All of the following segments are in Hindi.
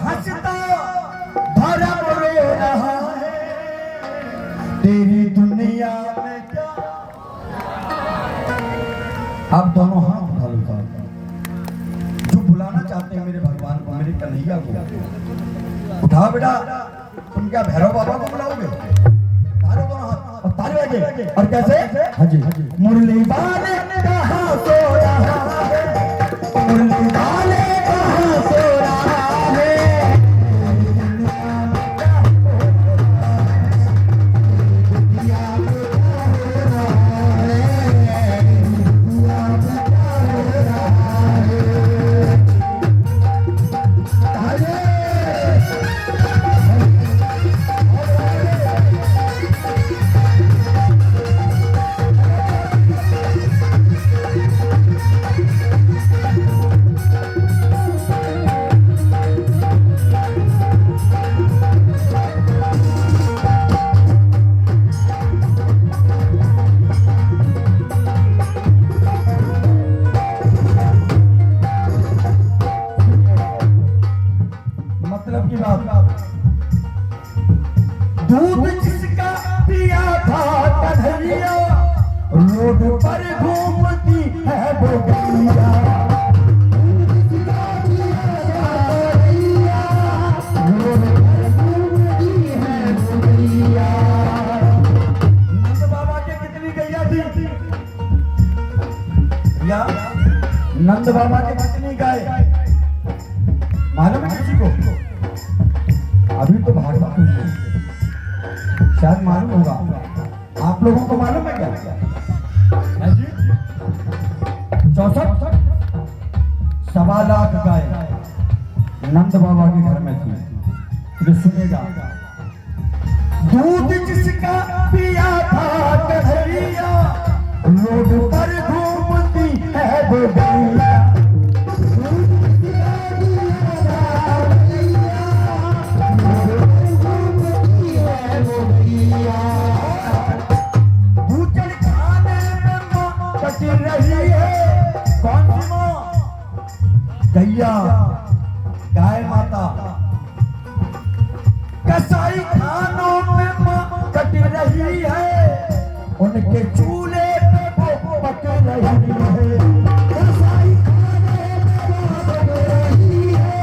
हंसता भरम रो रहा है, तेरी दुनिया में क्या। आप दोनों हाथ उठा लो, जो बुलाना चाहते हैं मेरे भगवान को, मेरे कन्हैया को, उठाओ बेटा। तुम क्या भैरव बाबा को बुलाओगे? तारे दोनों हाथ और तारे बजे। और कैसे? हाँ जी, मुरली वाले कहाँ सो रहा है, मुरली वाले कहाँ सो रहा है, दूध जिसका पिया था कन्हैया, रोड पर घूमती है वो गैया, रोड पर घूमती है वो गैया। नंद बाबा के कितनी गैया थी या नंद बाबा के कितनी गाय मालूम है किसी को? अभी तो भागवत शायद मालूम होगा, आप लोगों को मालूम है क्या? 64 सवा लाख गाय नंद बाबा के घर में थी। तो सुनेगा, दूध जिसका पिया था कन्हैया, रोड पर घूमती है वो गैया, गैया गाय माता। कसाई खानों में मां कट रही है, उनके चूल्हे पे वो पक रही है, कसाई खाने में मां पक रही है,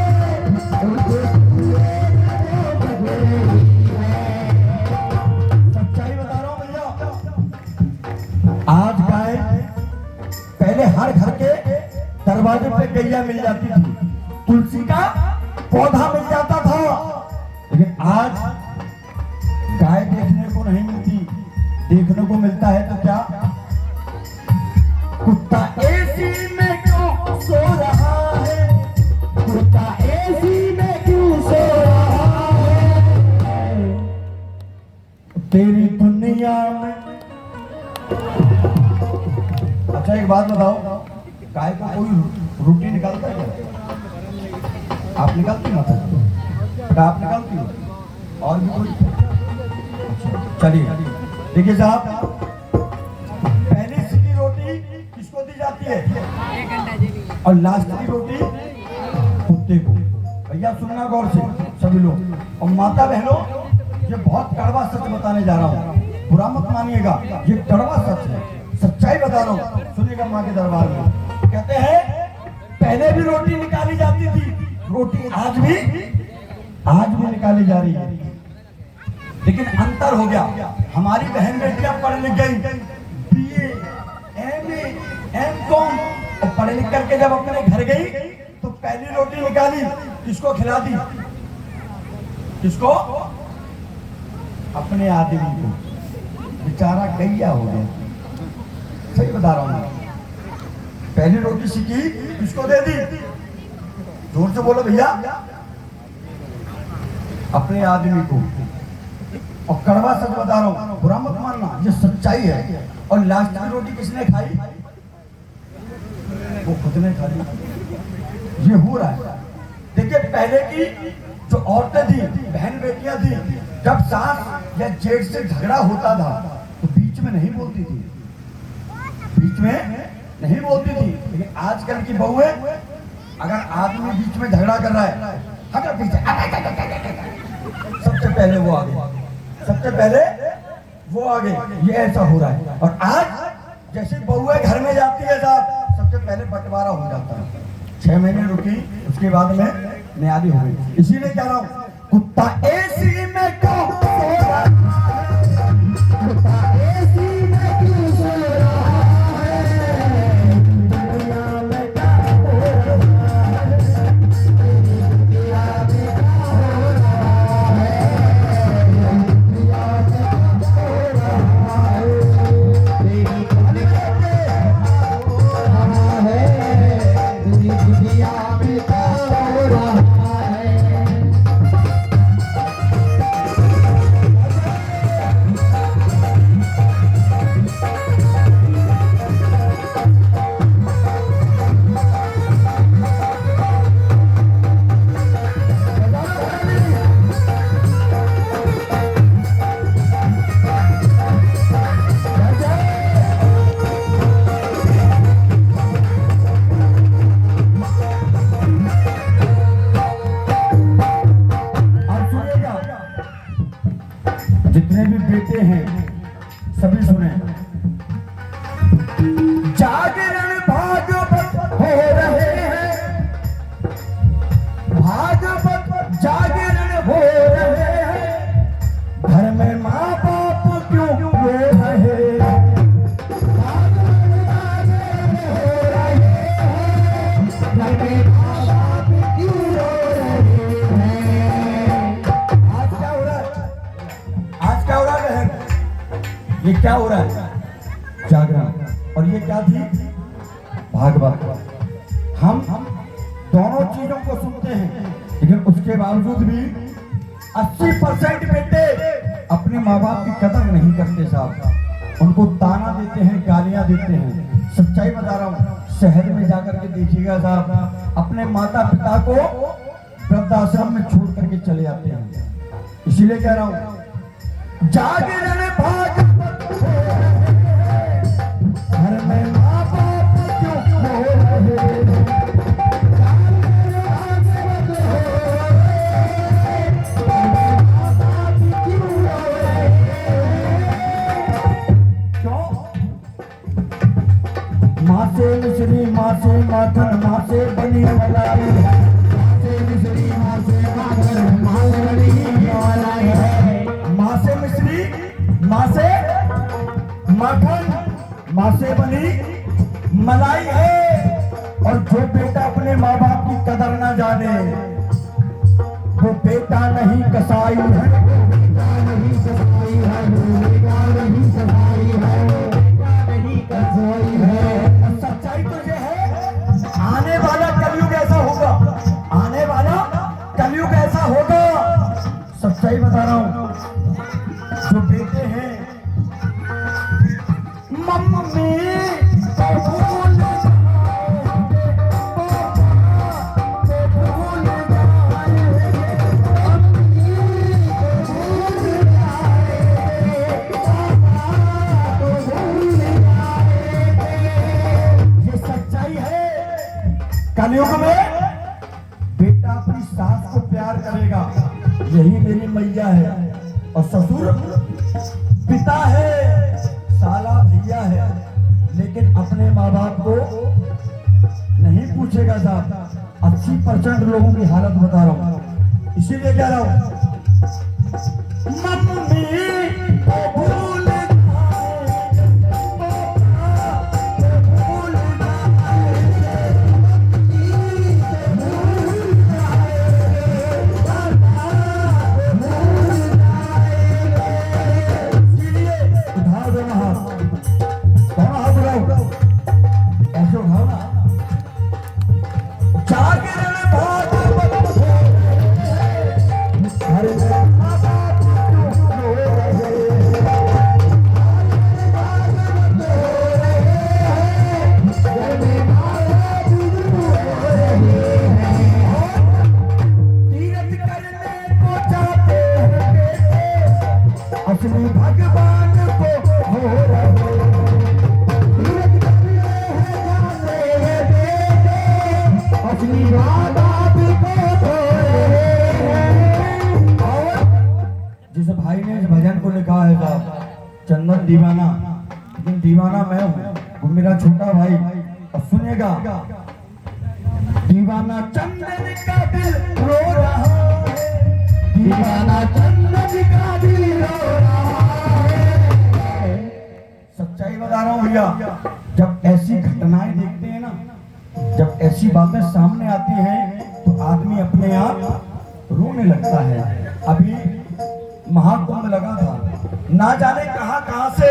उनके चूल्हे पे वो पक रही है। सच्चाई बता रहा हूं भैया, आज गाय पहले हर घर के दरवाजे पे गैया मिल जाती थी, तुलसी का पौधा मिल जाता था, लेकिन आज गाय देखने को नहीं मिलती। देखने को मिलता है तो क्या? कुत्ता एसी में क्यों सो रहा है, कुत्ता एसी में क्यों सो रहा है, तेरी दुनिया में। अच्छा एक बात बताओ, गाय का कोई रोटी निकालता है क्या? आप निकालती माता जी? क्या आप निकालती हो? और भी कोई? चलिए देखिए साहब, पहली सीधी रोटी किसको दी जाती है? और लास्ट की रोटी कुत्ते को। भैया सुनना गौर से सभी लोग, और माता बहनों, ये बहुत कड़वा सच बताने जा रहा हूँ, बुरा मत मानिएगा, ये कड़वा सच है, सच्चाई बता रहा हूँ, सुनिएगा माँ के दरबार में। कहते हैं पहले भी रोटी निकाली जाती थी, रोटी आज भी निकाली जा रही है, लेकिन अंतर हो गया। हमारी बहन बेटियां पढ़ लिख गई, BA, MA, MCOM, और पढ़ लिख करके जब अपने घर गई तो पहली रोटी निकाली, किसको खिला दी? किसको? अपने आदमी को। बेचारा गैया हो गया, सही बता रहा हूँ। पहली रोटी सीखी, किसको दे दी? जोर से बोलो भैया, अपने आदमी को। और कड़वा सच बता रहा हूं, बुरा मत मानना, ये सच्चाई है। और लास्ट की रोटी किसने खाई? वो खुद ने खा ली। ये हो रहा है। देखिए पहले की जो औरतें थी, बहन बेटियां थी, जब सास या जेठ से झगड़ा होता था तो बीच में नहीं बोलती थी, बीच में नहीं बोलती थी। लेकिन आजकल की बहुएं, अगर आदमी बीच में झगड़ा कर रहा है हटो पीछे। सबसे पहले वो आगे, सबसे पहले वो आगे। ये ऐसा हो रहा है। और आज जैसे बहुएं घर में जाती है साहब, सबसे पहले बंटवारा हो जाता है। 6 महीने रुकी, उसके बाद में न्यायालय हो गई। इसीलिए कह रहा हूँ, कुत्ता एसी में क्यों सो रहा है, कुत्ता एसी में क्यों सो रहा है, दुनिया में क्या हो रहा है, दुनिया में क्या हो रहा है, दुनिया में क्या हो रहा है, तेरी दुनिया में क्या हो रहा है, दुनिया में क्या हो रहा है। जितने भी बेटे हैं सभी सुने, जागरण भागवत हो रहे हैं, भागवत जागरण हो रहे हैं, घर में माँ बाप क्यों रो रहे हैं, भागवत जागरण हो रहे हैं, घर में माँ बाप क्यों रो रहे हैं। आज क्या हो रहा है, आज क्या हो रहा है बहन, ये क्या हो रहा है, जागरण। और ये क्या थी, भागवत। हम दोनों चीजों को सुनते हैं, लेकिन उसके बावजूद भी 80% बेटे अपने माँ बाप की कदर नहीं करते साहब, उनको ताना देते हैं, गालियां देते हैं। सच्चाई बता रहा हूँ, शहर में जाकर के देखिएगा साहब, अपने माता पिता को वृद्धाश्रम में छोड़ करके चले जाते हैं। इसीलिए कह रहा हूँ, जागरण भागवत हो रहे हैं, घर में माँ बाप क्यों रो रहे हैं, जागरण भागवत हो रहे हैं, घर में माँ बाप क्यों रो रहे हैं। क्यों? माँ से मिश्री, माँ से माखन, माँ से बनी मलाई, माँ से मिश्री, माँ से माखन, माँ से बनी मलाई है। माँ से मिश्री, माँ से माखन, माँ से बनी मलाई है। और जो बेटा अपने माँ बाप की कदर ना जाने, वो बेटा नहीं कसाई है, बेटा नहीं कसाई है, बेटा नहीं कसाई है, बेटा नहीं कसाई है। सच्चाई तो ये है, आने वाला कलयुग ऐसा होगा, आने वाला कलयुग ऐसा होगा। सच्चाई बता रहा हूँ, जो बेटे हैं मम्मी को भूल जाएंगे, पापा को भूल जाएंगे, मम्मी को भूल जाएंगे, पापा को भूल जाएंगे। ये सच्चाई है। कलयुग में बेटा अपनी सास को प्यार करेगा, यही मेरी मैया है। और ससुर पिता है, साला भैया है, लेकिन अपने माँ बाप को नहीं पूछेगा साहब। 80% लोगों की हालत बता रहा हूँ, इसीलिए कह रहा हूँ, मम्मी को भूल जाएंगे, पापा को भूल जाएंगे, मम्मी को भूल जाएंगे, पापा को भूल जाएंगे। इसीलिए उठाओ दोनों हाथ, दोनों हाथ उठाओ, ऐसे उठाओ ना। जागरण भागवत हो रहे हैं, घर में माँ बाप क्यों रो रहे हैं, जागरण भागवत हो रहे हैं, घर में माँ बाप क्यों रो रहे हैं। तीरथ करने को जाते हैं बेटे, असली भगवान को हो रहे हैं। तीरथ करने हैं जाते हैं बेटे, असली माँ बाप को हो रहे हैं। दीवाना, लेकिन दीवाना मैं हूँ, वो मेरा छोटा भाई। और सुनेगा, दीवाना चंदन का दिल रो रहा है, दीवाना चंदन का दिल रो रहा है। सच्चाई बता रहा हूँ भैया, जब ऐसी घटनाएं देखते हैं ना, जब ऐसी बातें सामने आती हैं तो आदमी अपने आप रोने लगता है। अभी महाकुंभ लगा था, ना जाने कहां से,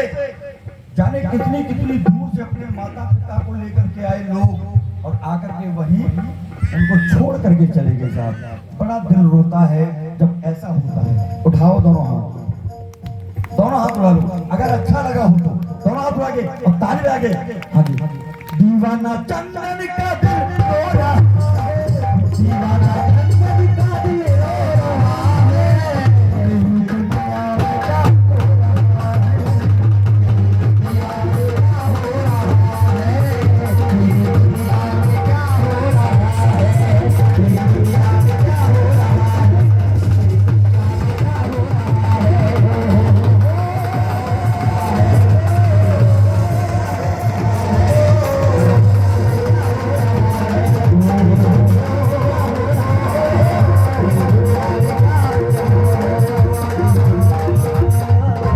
जाने कितनी कितनी दूर से अपने माता पिता को लेकर के आए लोग और आकर के वहीं उनको छोड़ करके चले गए साहब। बड़ा दिल रोता है जब ऐसा होता है। उठाओ दोनों हाथ, दोनों हाथ उठा लो, अगर अच्छा लगा हो तो दोनों हाथ उठा के और ताली लगा के। हाँ जी, दीवाना चंदन का दिल रो रहा है, दीवाना